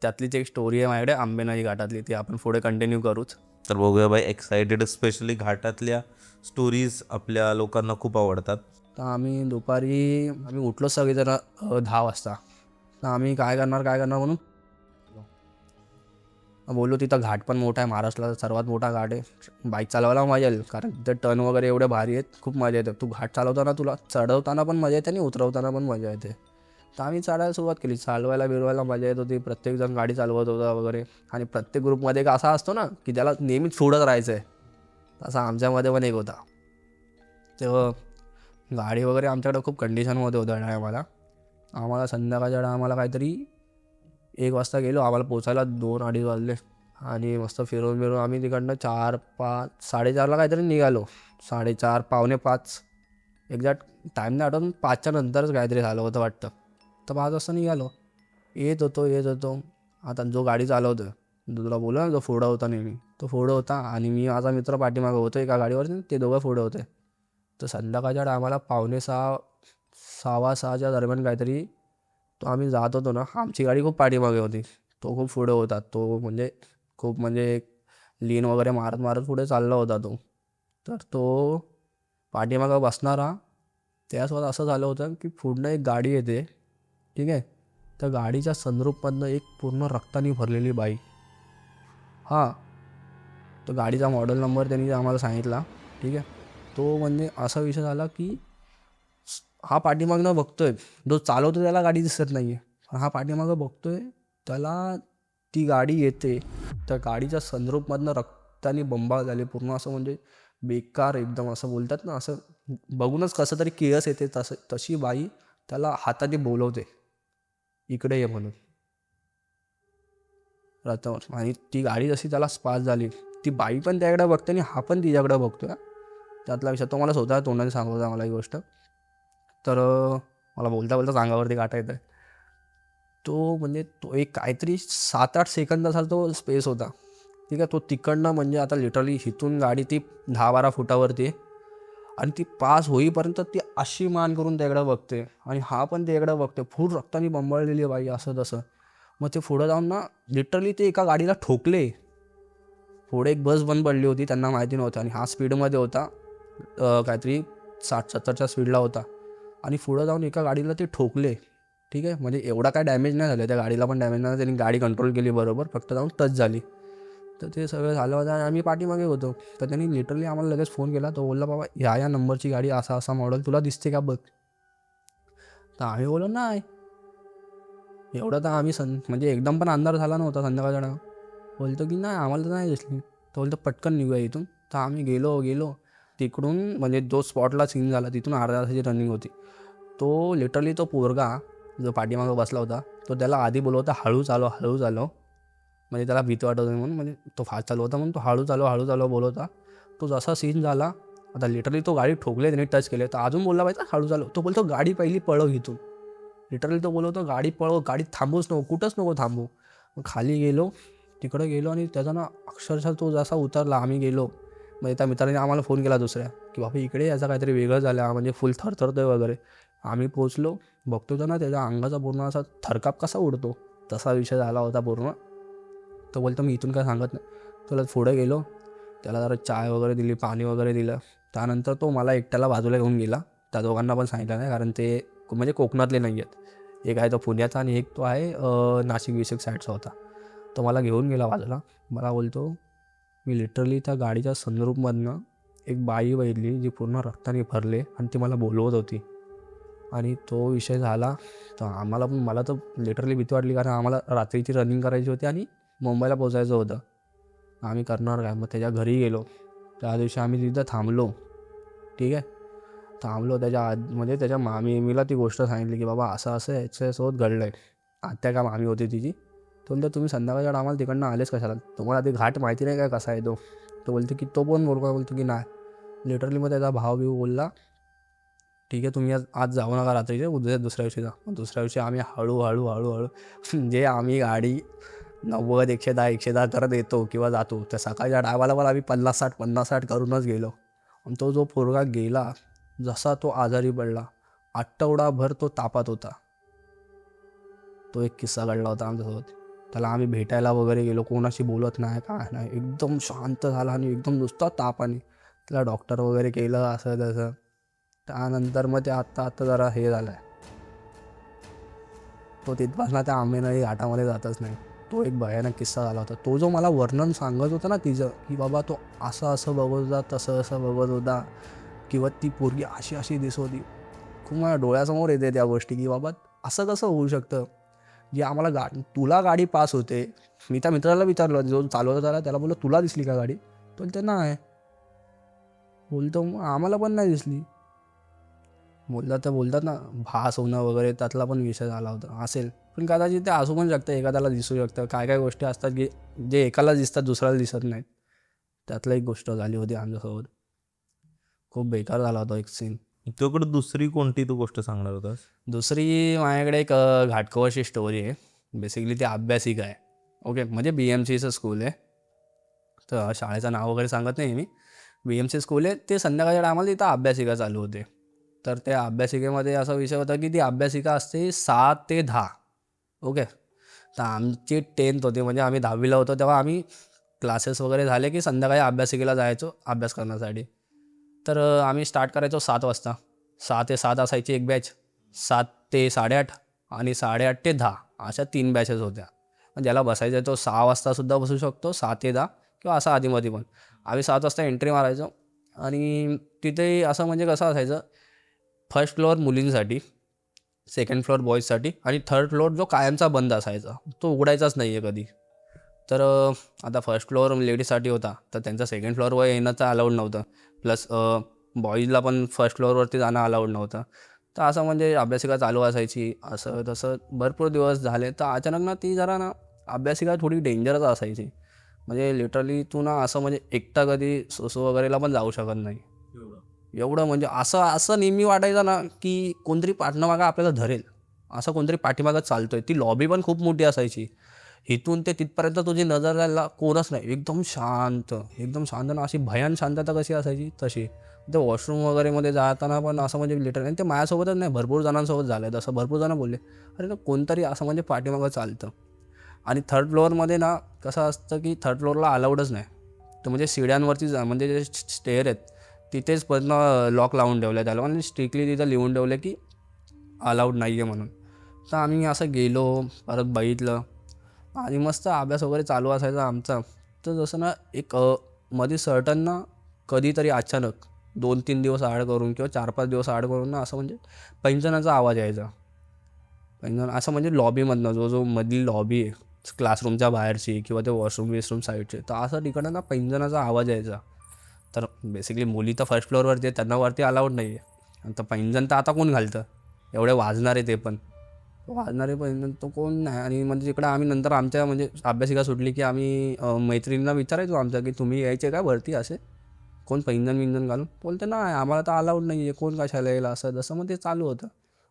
त्यातलीच एक स्टोरी आहे माझ्याकडे आंबेनळी घाटातली, ती आपण पुढे कंटिन्यू करूच. तर बघूया भाई, एक्सायटेड. स्पेशली घाटातल्या स्टोरीज आपल्या लोकांना खूप आवडतात. तर आम्ही दुपारी उठलो सगळेजण 10 वाजता. तर आम्ही काय करणार म्हणून बोललो तिथं घाट पण मोठा आहे, महाराष्ट्राचा सर्वात मोठा घाट आहे. बाईक चालवायला मजा येईल कारण तिथे टर्न वगैरे एवढे भारी आहेत, खूप मजा येते. तू घाट चालवताना तुला चढवताना पण मजा येते आणि उतरवताना पण मजा येते. तर आम्ही चढायला सुरुवात केली. चालवायला बिरवायला मजा येत होती, प्रत्येकजण गाडी चालवत होता वगैरे. आणि प्रत्येक ग्रुपमध्ये एक असा असतो ना की त्याला नेहमीच सोडत राहायचं आहे, तसा आमच्यामध्ये पण एक होता. तेव्हा गाडी वगैरे आमच्याकडे खूप कंडिशनमध्ये होतं आम्हाला संध्याकाळच्या आम्हाला काहीतरी 1 वाजता गेलो, आम्हाला पोचायला 2-2:30 वाजले. आणि मस्त फिरून आम्ही तिकडनं 4-5 4:30ला काहीतरी निघालो. 4:30 4:45 एक्झॅक्ट टाईम नाही आठवत, 5च्या नंतरच काहीतरी झालं होतं वाटतं. तर 5 वाजता निघालो. येत होतो. आता जो गाडी चालवतो, तुला बोललो ना जो पुढं होता नेहमी, तो पुढं होता आणि मी माझा मित्र पाठीमागं होतो एका गाडीवर, ते दोघं पुढं होते. तर संध्याकाळच्या आम्हाला 5:45 6:15च्या दरम्यान काहीतरी तो आम्ही जात होतो ना, आमची गाडी खूप पाठीमागे होती, तो खूप पुढे होता. तो म्हणजे खूप म्हणजे लीन वगैरे मारत मारत पुढे चालला होता तो. तर तो पाठीमागं बसणारा, त्यासोबत असं झालं होतं की पुढनं एक गाडी येते, ठीक आहे. त्या गाडीच्या सनरूफमधनं एक पूर्ण रक्तानी भरलेली बाई. हां, तो गाडीचा मॉडेल नंबर त्यांनी आम्हाला सांगितला, ठीक आहे. तो म्हणजे असा विषय झाला की हा पाठीमागनं बघतोय, जो चालवतो त्याला गाडी दिसत नाही आहे, पण हा पाठीमागं बघतोय, त्याला ती गाडी येते. त्या गाडीच्या सनरूफमधनं रक्तानी बंबाळ झाले पूर्ण, असं म्हणजे बेकार एकदम. असं बोलतात ना, असं बघूनच कसं तरी केस येते, तशी बाई त्याला हाताने बोलवते, इकडे ये म्हणून रथावर. आणि ती गाडी जशी त्याला स्पास झाली, ती बाई पण त्याकडे बघते आणि हा पण तिच्याकडे बघतोय. त्यातला विषय तो मला स्वतः तोंडाने सांगत होता मला ही गोष्ट. तर मला बोलता बोलता अंगावरती काटा येतं आहे. तो म्हणजे तो एक काहीतरी 7-8 सेकंदाचा तो स्पेस होता, ठीक आहे. तो तिकडनं म्हणजे आता लिटरली इथून गाडी ती 10-12 फुटावरती आहे आणि ती पास होईपर्यंत ती अशी मान करून त्याकडे बघते आणि हा पण त्याकडे बघते. फुल रक्तानी बंबाळलेली आहे बाई, असं तसं. मग ते पुढं जाऊन ना लिटरली ते एका गाडीला ठोकले. पुढे एक बस बंद पडली होती, त्यांना माहिती नव्हतं आणि हा स्पीडमध्ये होता, काहीतरी 60-70च्या स्पीडला होता. आणि पुढं जाऊन एका गाडीला ते ठोकले, ठीक आहे. म्हणजे एवढा काय डॅमेज नाही झालं, त्या गाडीला पण डॅमेज नाही, त्यांनी गाडी कंट्रोल केली बरोबर, फक्त जाऊन टच झाली. तर ते सगळं झालं होतं आणि आम्ही पाठीमागे होतो. तर त्यांनी लिटरली आम्हाला लगेच फोन केला. तो बोलला, बाबा या नंबरची गाडी, असा मॉडेल तुला दिसते का बघ. तर आम्ही बोललो नाही. एवढं तर आम्ही म्हणजे एकदम पण अंधार झाला नव्हता संध्याकाळच्या. बोलतो की नाही आम्हाला तर नाही दिसली. तो बोलतो पटकन निघूया इथून. तर आम्ही गेलो तिकडून, म्हणजे जो स्पॉटला सीन झाला तिथून अर्ध्या तासाची रनिंग होती. तो लिटरली तो पोरगा जो पाठीमागं बसला होता, तो त्याला आधी बोलवता हळू चालव, म्हणजे त्याला भीती वाटत होती म्हणून, म्हणजे तो फास्ट चालू होता म्हणून तो हळू चालव बोलवता. तो जसा सीन झाला, आता लिटरली तो गाडी ठोकले, त्याने टच केले, तर अजून बोलला पाहिजे हळू चालव. तो बोलतो गाडी पहिली पळव इथून. लिटरली तो बोलवतो गाडी पळव, गाडी थांबूच नको, कुठंच नको थांबू. मग खाली गेलो, तिकडं गेलो आणि त्याचा ना अक्षरशः तो जसा उतरला, आम्ही गेलो, म्हणजे त्या मित्राने आम्हाला फोन केला दुसऱ्या की बाबा इकडे याचा काहीतरी वेगळं झालं, म्हणजे फुल थरथरतोय वगैरे. आम्ही पोचलो, बघतो तर ना त्याच्या अंगाचा पूर्ण असा थरकाप कसा उडतो, तसा विषय झाला होता पूर्ण. तो बोलतो मी इथून काय सांगत नाही. तुला पुढे गेलो, त्याला जरा चाय वगैरे दिली, पाणी वगैरे दिलं. त्यानंतर तो मला एकट्याला बाजूला घेऊन गेला. त्या दोघांना पण सांगितलं नाही, कारण ते म्हणजे कोकणातले नाही आहेत. एक आहे तो पुण्याचा आणि एक तो आहे नाशिक विशिक साईडचा होता. तो मला घेऊन गेला बाजूला. मला बोलतो, मी लिटरली त्या गाडीच्या सनरूफमधनं एक बाई बघितली जी पूर्ण रक्ताने भरले आणि ती मला बोलवत होती. आणि तो विषय झाला तर मला तर लिटरली भीती वाटली, कारण आम्हाला रात्रीची रनिंग करायची होती आणि मुंबईला पोचायचं होतं. आम्ही करणार काय. मग त्याच्या घरी गेलो. त्या दिवशी आम्ही तिथं थांबलो, ठीक आहे. म्हणजे त्याच्या मामीला ती गोष्ट सांगितली की बाबा असं असं याच्यासोबत घडलं आहे. आत्या का मामी होती तिची. तो बोलतो तुम्ही संध्याकाळच्या टायमाला तिकडनं आलेच कशाला, तुम्हाला ते घाट माहिती नाही काय कसा आहे तो. तो बोलतो की तो पण बोलतो की नाही. लिटरली मग त्याचा भाव बोलला, ठीक आहे तुम्ही आज जाऊ नका रात्रीचे, उद्या दुसऱ्या दिवशी जा. मग दुसऱ्या दिवशी आम्ही हळू जे आम्ही गाडी 90 110 करत येतो किंवा जातो, त्या सकाळच्या डायवाला पण आम्ही 50-60 करूनच गेलो. आणि तो जो पोरगा गेला, जसा तो आजारी पडला, आठवडाभर तो तापात होता. तो एक किस्सा घडला होता आमच्यासोबत. त्याला आम्ही भेटायला वगैरे गेलो, कोणाशी बोलत नाही काय नाही, एकदम शांत झाला आणि एकदम नुसता ताप. आणि त्याला डॉक्टर वगैरे केलं असं तसं. त्यानंतर मग ते आत्ता जरा हे झालं आहे, तो तिथपासून त्या आंबेनळी घाटामध्ये जातच नाही. तो एक भयानक किस्सा झाला होता. तो जो मला वर्णन सांगत होता ना तिचं, की बाबा तो असं असं बघत होता, तसं असं बघत होता, किंवा ती पोरगी अशी अशी दिसत होती, खूप माझ्या डोळ्यासमोर येते त्या गोष्टी, की बाबा असं कसं होऊ शकतं. जे आम्हाला तुला गाडी पास होते. मी त्या मित्राला विचारलं, जो चालवत होता त्याला बोललो, तुला दिसली का गाडी? तो बोलते नाही. बोलतो मग आम्हाला पण नाही दिसली. बोलतात ना भास होणं वगैरे, त्यातला पण विषय झाला होता असेल. पण कदाचित ते असू पण शकतं, एखाद्याला दिसू शकतं. काय काय गोष्टी असतात की जे एकाला दिसतात दुसऱ्याला दिसत नाहीत. त्यातलं एक गोष्ट झाली होती आमच्यासोबत. खूप बेकार झाला होता एक सीन. तुझ्याकडे दुसरी कोणती तू गोष्ट सांगणार होतास? दुसरी माझ्याकडे एक घाटकोपरची स्टोरी आहे. बेसिकली ती अभ्यासिका आहे. ओके, म्हणजे BMCचं स्कूल आहे. तर शाळेचं नाव वगैरे सांगत नाही मी. BMC स्कूल आहे. ते संध्याकाळच्या टायमाला तिथं अभ्यासिका चालू होते. तर त्या अभ्यासिकेमध्ये असा विषय होता की ती अभ्यासिका असते 7 ते 10. ओके, तर आमची 10th होती, म्हणजे आम्ही 10वीला होतो तेव्हा आम्ही क्लासेस वगैरे झाले की संध्याकाळी अभ्यासिकेला जायचो अभ्यास करण्यासाठी. तर आम्ही स्टार्ट करायचो 7 वाजता. 6 ते 7 असायची एक बॅच, 7 ते 8:30 आणि 8:30 ते 10 अशा 3 बॅचेस होत्या. पण ज्याला बसायचं तो 6 वाजतासुद्धा बसू शकतो, 6 ते 10 किंवा असं आधीमध्ये पण. आम्ही 7 वाजता एंट्री मारायचो. आणि तिथे असं म्हणजे कसं असायचं, फर्स्ट फ्लोअर मुलींसाठी, सेकंड फ्लोअर बॉईजसाठी आणि थर्ड फ्लोअर जो कायमचा बंद असायचा, तो उघडायचाच नाही आहे कधी. तर आता फर्स्ट फ्लोअर लेडीजसाठी होता, तर त्यांचा सेकंड फ्लोअरवर येणंचं अलाउड नव्हतं. प्लस बॉईजला पण फर्स्ट फ्लोअरवरती जाणं अलाउड नव्हतं. तर असं म्हणजे अभ्यासिका चालू असायची, असं तसं भरपूर दिवस झाले. तर अचानक ना ती जरा ना अभ्यासिका थोडी डेंजरच असायची. म्हणजे लिटरली तू ना असं म्हणजे एकटा कधी सोसो वगैरेला पण जाऊ शकत नाही. एवढं म्हणजे असं असं नेहमी वाटायचं ना की कोणतरी पाठीमागं आपल्याला धरेल, असं कोणतरी पाठीमागं चालतोय. ती लॉबी पण खूप मोठी असायची. इथून ते तिथपर्यंत तुझी नजर जायला कोणच नाही, एकदम शांत, एकदम शांत. ना अशी भयान शांतता कशी असायची तशी. ते वॉशरूम वगैरेमध्ये जाताना पण असं म्हणजे लिटरली, आणि ते माझ्यासोबतच नाही भरपूर जणांसोबत झालं आहे तसं. भरपूर जणं बोलले, अरे ना कोणतरी असं म्हणजे पाठीमागं चालतं. आणि थर्ड फ्लोअरमध्ये ना कसं असतं की थर्ड फ्लोअरला अलाउडच नाही. तर म्हणजे शिड्यांवरती म्हणजे जे स्टेअर आहेत तिथेच पण लॉक लावून ठेवलं आहे त्याला, आणि स्ट्रिक्टली तिथं लिहून ठेवलं की अलाउड नाही आहे म्हणून. तर आम्ही असं गेलो, परत बघितलं आणि मस्त अभ्यास वगैरे चालू असायचा आमचा. तर जसं ना एक मध्ये सर्टन ना कधीतरी अचानक 2-3 दिवस आड करून किंवा 4-5 दिवस आड करून ना असं म्हणजे पैंजणाचा आवाज यायचा. पैंजण असं म्हणजे लॉबीमधनं, जो मधली लॉबी आहे क्लासरूमच्या बाहेरची किंवा ते वॉशरूम साईडचे, तर असं ठिकाणी ना पैंजणाचा आवाज यायचा. तर बेसिकली मुली तर फर्स्ट फ्लोअरवरती आहे, त्यांना वरती अलाउड नाही आहे. आणि तर पैंजण तर आता कोण घालतं, एवढे वाजणारे ते पण. वाजणारे पैंजण तो कोण नाही. आणि म्हणजे इकडं आम्ही नंतर आमच्या म्हणजे अभ्यासिका सुटली की आम्ही मैत्रिणींना विचारायचो आमच्या की तुम्ही यायचे का वरती असे कोण पैंजण घालून? बोलते नाही आम्हाला तर अलाउड नाही आहे, कोण कशाला येईल असं जसं. मग ते चालू होतं.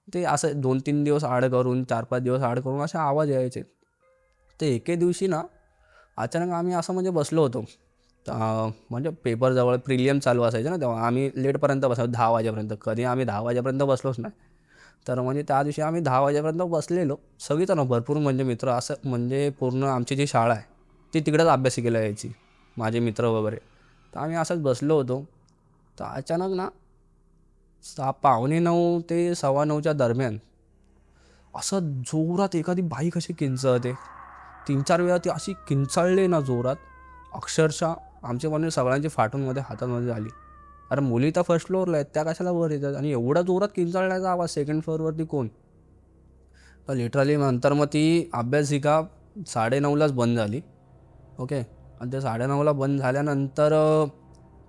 ते असं 2-3 दिवस आड करून, 4-5 दिवस आड करून असे आवाज यायचे. ते एके दिवशी ना अचानक आम्ही असं म्हणजे बसलो होतो. म्हणजे पेपरजवळ प्रिलियम चालू असायचं ना तेव्हा, आम्ही लेटपर्यंत बसायचो 10 वाजेपर्यंत. कधी आम्ही 10 वाजेपर्यंत बसलोच नाही. तर म्हणजे त्या दिवशी आम्ही 10 वाजेपर्यंत बसलेलो सगळीजणं, भरपूर म्हणजे मित्र. असं म्हणजे पूर्ण आमची जी शाळा आहे ती तिकडेच अभ्यासिकेला यायची, माझे मित्र वगैरे. तर आम्ही असंच बसलो होतो. तर अचानक ना 9:15 ते 9:15च्या दरम्यान असं जोरात एखादी बाई कशी किंचाळते. 3-4 वेळा ती अशी किंचाळली ना जोरात, अक्षरशः आमच्या म्हणजे सगळ्यांची फाटूनमध्ये हातामध्ये आली. अरे मुली तर फर्स्ट फ्लोअरला आहेत, त्या कशाला वर येतात, आणि एवढा जोरात किंचाळण्याचा आवाज सेकंड फ्लोअरवरती कोण? तर लिटरली नंतर मग ती अभ्यासिका 9:30लाच बंद झाली. ओके, आणि ते 9:30ला बंद झाल्यानंतर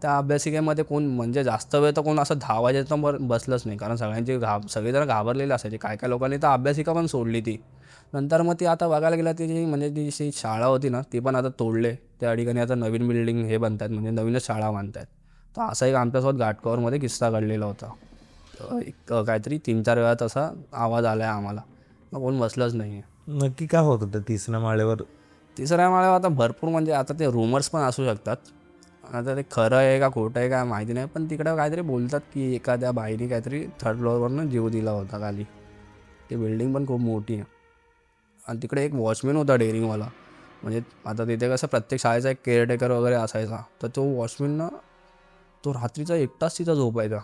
त्या अभ्यासिकेमध्ये कोण म्हणजे जास्त वेळ तर कोण असं 10 वाजेपर्यंत बसलंच नाही, कारण सगळेजण घाबरलेले असायचे. काय काय लोकांनी तर अभ्यासिका पण सोडली ती. नंतर मग ती आता बघायला गेला ती म्हणजे जी शाळा होती ना ती पण आता तोडले. त्या ठिकाणी आता नवीन बिल्डिंग हे बनतात, म्हणजे नवीनच शाळा बांधतात. तर असा एक आमच्यासोबत घाटकोपरमध्ये किस्सा घडलेला होता. एक काहीतरी 3-4 वेळा तसा आवाज आला आहे आम्हाला, मग कोण बसलंच नाही आहे. नक्की काय होत होतं तिसऱ्या माळ्यावर? तिसऱ्या माळ्यावर आता भरपूर म्हणजे आता ते रूमर्स पण असू शकतात. आता ते खरं आहे का खोटं आहे काय माहिती नाही, पण तिकडं काहीतरी बोलतात की एखाद्या बाईने काहीतरी थर्ड फ्लोअरवरनं जीव दिला होता खाली. ती बिल्डिंग पण खूप मोठी आहे. आणि तिकडे एक वॉचमॅन होता डेअरिंगवाला. म्हणजे आता तिथे कसं प्रत्येक शाळेचा एक केअरटेकर वगैरे असायचा. तर तो वॉचमॅन ना, तो रात्रीचा एकटाच तिथं झोपायचा.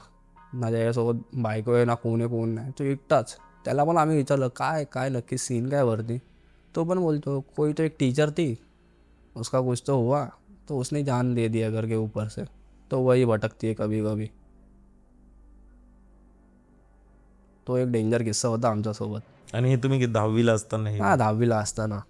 ना त्याच्यासोबत बायको आहे ना कोण नाही, तो एकटाच. त्याला पण आम्ही विचारलं काय काय नक्की सीन काय वरती. तो पण बोलतो कोई तो एक टीचर थी, उसका कुछ तो हुआ तो उसने जान दे दिया करके ऊपर से, तो वही भटकती है कभी कभी. तो एक डेंजर किस्सा होता आमच्यासोबत. आणि हे तुम्ही 10वीला असताना हे हा 10वीला असताना.